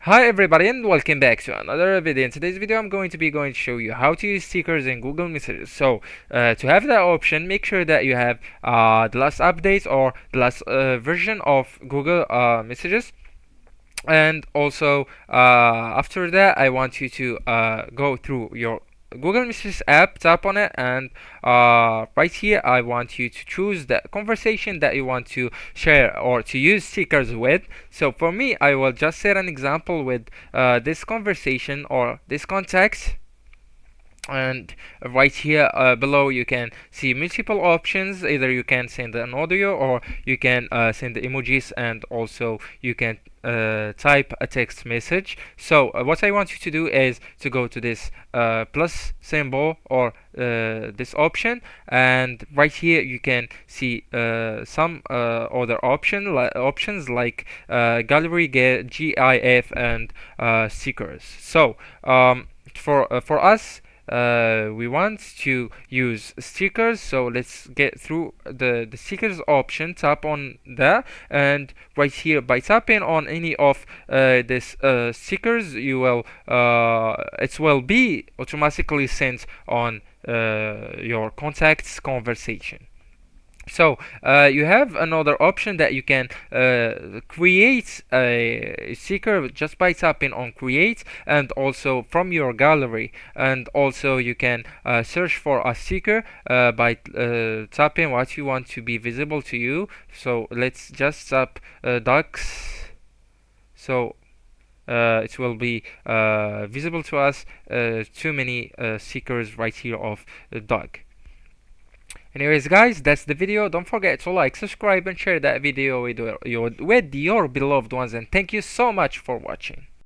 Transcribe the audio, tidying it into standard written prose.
Hi everybody and welcome back to another video. In today's video I'm going to show you how to use stickers in Google Messages. So to have that option, make sure that you have the last update or the last version of Google Messages. And also after that I want you to go through your Google Messages app, tap on it, and right here I want you to choose the conversation that you want to share or to use stickers with. So for me, I will just set an example with this conversation or this context. And right here below you can see multiple options. Either you can send an audio or you can send the emojis, and also you can type a text message. So what I want you to do is to go to this plus symbol or this option, and right here you can see some other options like gallery, GIF, and stickers. So for us, we want to use stickers, so let's get through the stickers option. Tap on that, and right here by tapping on any of this stickers, you will it will be automatically sent on your contacts conversation. So you have another option that you can create a sticker just by tapping on create, and also from your gallery. And also you can search for a sticker by tapping what you want to be visible to you. So let's just tap ducks. So it will be visible to us too many stickers right here of the dog. Anyways, guys, that's the video. Don't forget to like, subscribe, and share that video with your beloved ones. And thank you so much for watching.